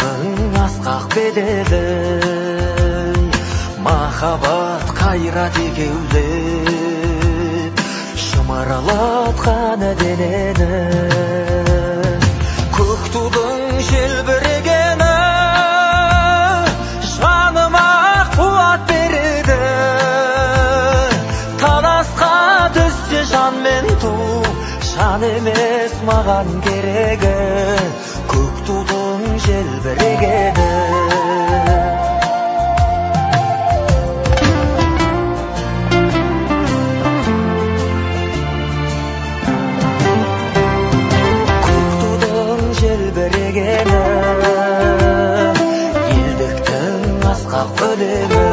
Тудың асқақ бедері, махаббат қайрат екеулеп шымырлатқан денені. Көк тудың желбірегені жаныма қуат береді. Таласқа түссе жан мен ту, жан емес маған керегі. Көк тудың желбірегені. Желбірегені, елдіктің асқақ өлеңі.